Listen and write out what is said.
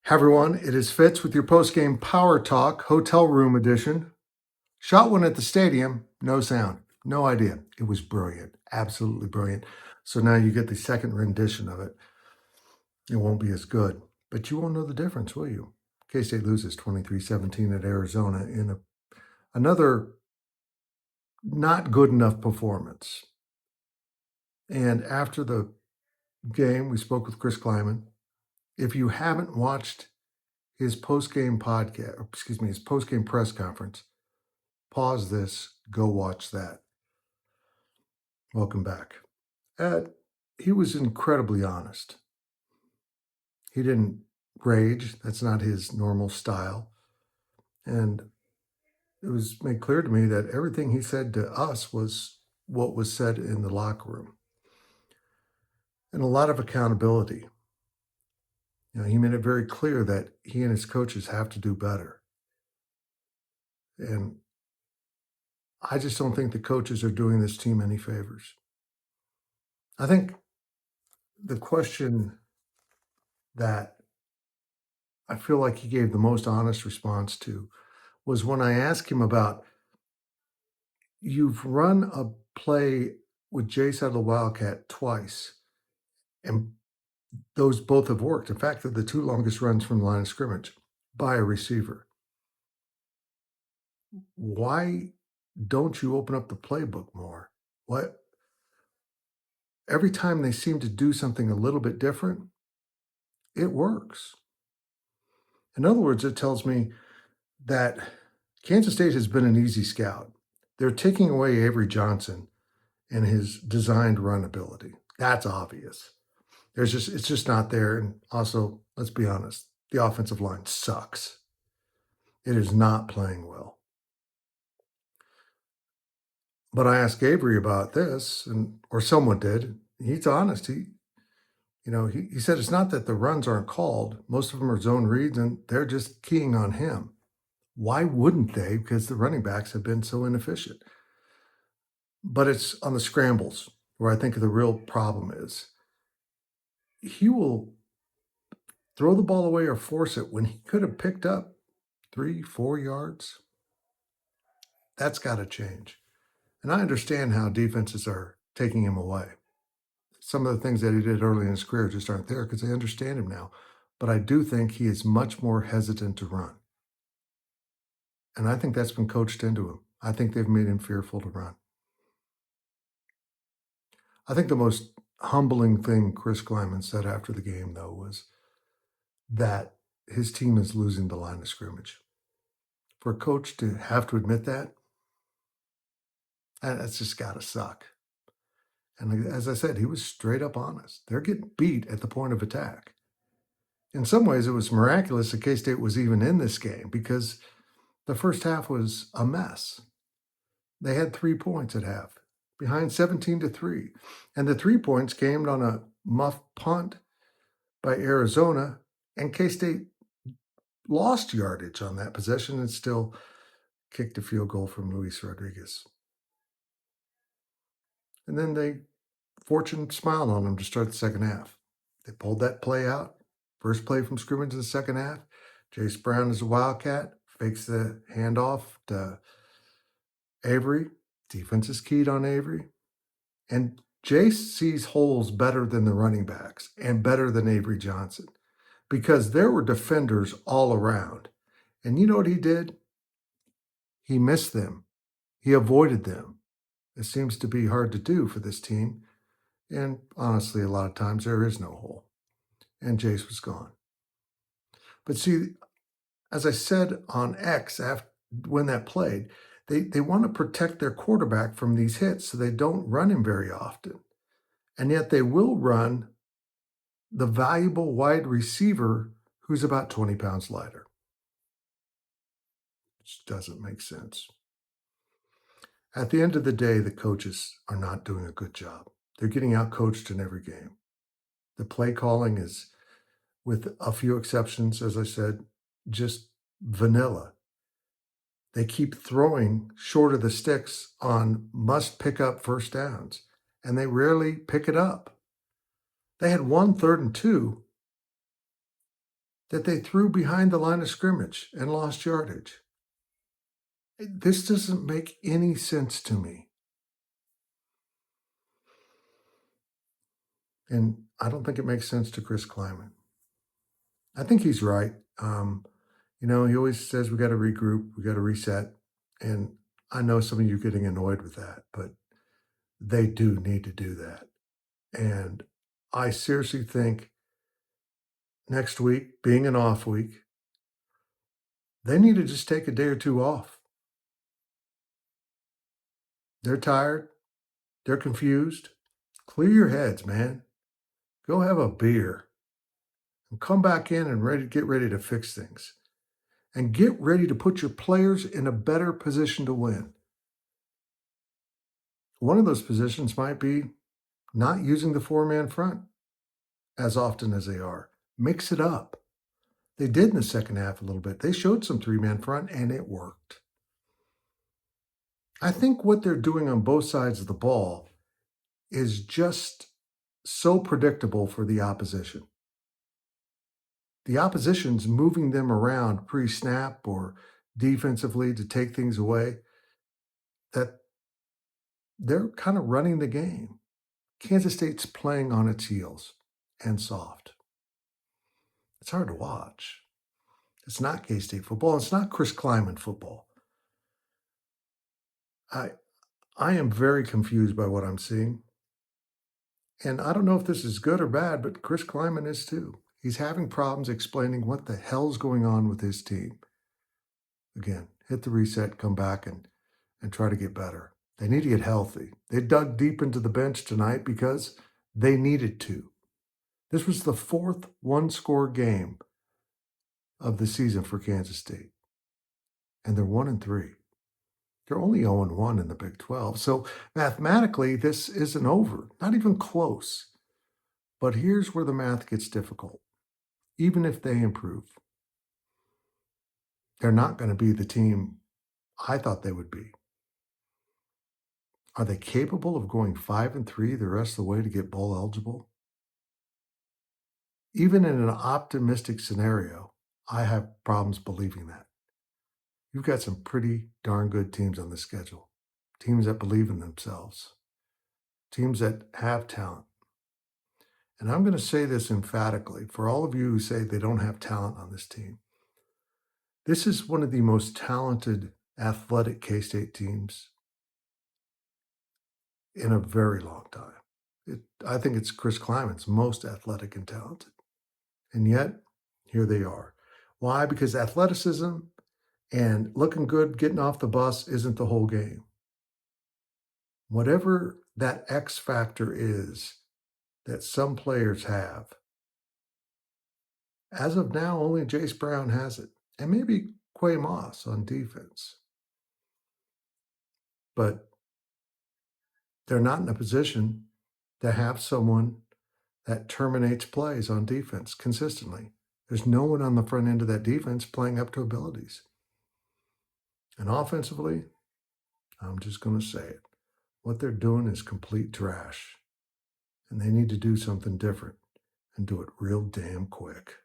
Hi everyone, it is Fitz with your postgame Power Talk hotel room edition. Shot one at the stadium, no sound, no idea. It was brilliant, absolutely brilliant. So now you get the second rendition of it. It won't be as good, but you won't know the difference, will you? K-State loses 23-17 at Arizona in another not good enough performance. And after the game, we spoke with Chris Klieman. If you haven't watched his postgame podcast, his postgame press conference, pause this, go watch that. Welcome back. He was incredibly honest. He didn't rage. That's not his normal style. And it was made clear to me that everything he said to us was what was said in the locker room. And a lot of accountability. He made it very clear that he and his coaches have to do better. And I just don't think the coaches are doing this team any favors. I think the question that I feel like he gave the most honest response to was when I asked him about, you've run a play with Jace out of the Wildcat twice, and those both have worked. In fact, they're the two longest runs from the line of scrimmage by a receiver. Why don't you open up the playbook more? What? Every time they seem to do something a little bit different, it works. In other words, it tells me that Kansas State has been an easy scout. They're taking away Avery Johnson and his designed run ability. That's obvious. It's just not there. And also, let's be honest, the offensive line sucks. It is not playing well. But I asked Avery about this, or someone did. He's honest. He said it's not that the runs aren't called. Most of them are zone reads, and they're just keying on him. Why wouldn't they? Because the running backs have been so inefficient. But it's on the scrambles where I think the real problem is. He will throw the ball away or force it when he could have picked up 3-4 yards. That's got to change. And I understand how defenses are taking him away. Some of the things that he did early in his career just aren't there because they understand him now. But I do think he is much more hesitant to run. And I think that's been coached into him. I think they've made him fearful to run. I think the most humbling thing Chris Klieman said after the game, though, was that his team is losing the line of scrimmage. For a coach to have to admit that, that's just got to suck. And as I said, he was straight up honest. They're getting beat at the point of attack. In some ways, it was miraculous that K-State was even in this game because the first half was a mess. They had 3 points at half, behind 17-3. And the 3 points came on a muff punt by Arizona, and K-State lost yardage on that possession and still kicked a field goal from Luis Rodriguez. And then fortune smiled on them to start the second half. They pulled that play out. First play from scrimmage in the second half. Jace Brown is a Wildcat, fakes the handoff to Avery. Defense is keyed on Avery. And Jace sees holes better than the running backs and better than Avery Johnson because there were defenders all around. And you know what he did? He missed them. He avoided them. It seems to be hard to do for this team. And honestly, a lot of times there is no hole. And Jace was gone. But see, as I said on X when that played, they want to protect their quarterback from these hits so they don't run him very often. And yet they will run the valuable wide receiver who's about 20 pounds lighter. Which doesn't make sense. At the end of the day, the coaches are not doing a good job. They're getting out-coached in every game. The play calling is, with a few exceptions, as I said, just vanilla. They keep throwing short of the sticks on must-pick-up first downs, and they rarely pick it up. They had 1 3rd and 2 that they threw behind the line of scrimmage and lost yardage. This doesn't make any sense to me. And I don't think it makes sense to Chris Klieman. I think he's right. He always says we got to regroup, we got to reset. And I know some of you getting annoyed with that, but they do need to do that. And I seriously think next week, being an off week, they need to just take a day or two off. They're tired. They're confused. Clear your heads, man. Go have a beer and come back in and get ready to fix things. And get ready to put your players in a better position to win. One of those positions might be not using the four-man front as often as they are. Mix it up. They did in the second half a little bit. They showed some three-man front, and it worked. I think what they're doing on both sides of the ball is just so predictable for the opposition. The opposition's moving them around pre-snap or defensively to take things away, that they're kind of running the game. Kansas State's playing on its heels and soft. It's hard to watch. It's not K-State football. It's not Chris Klieman football. I am very confused by what I'm seeing. And I don't know if this is good or bad, but Chris Klieman is too. He's having problems explaining what the hell's going on with his team. Again, hit the reset, come back and try to get better. They need to get healthy. They dug deep into the bench tonight because they needed to. This was the fourth one-score game of the season for Kansas State. And they're 1-3. They're only 0-1 in the Big 12. So mathematically, this isn't over. Not even close. But here's where the math gets difficult. Even if they improve, they're not going to be the team I thought they would be. Are they capable of going 5-3 the rest of the way to get bowl eligible? Even in an optimistic scenario, I have problems believing that. You've got some pretty darn good teams on the schedule. Teams that believe in themselves. Teams that have talent. And I'm going to say this emphatically for all of you who say they don't have talent on this team. This is one of the most talented athletic K-State teams in a very long time. I think it's Chris Klieman's most athletic and talented. And yet, here they are. Why? Because athleticism and looking good, getting off the bus isn't the whole game. Whatever that X factor is that some players have, as of now, only Jace Brown has it. And maybe Quay Moss on defense. But they're not in a position to have someone that terminates plays on defense consistently. There's no one on the front end of that defense playing up to abilities. And offensively, I'm just going to say it. What they're doing is complete trash. And they need to do something different and do it real damn quick.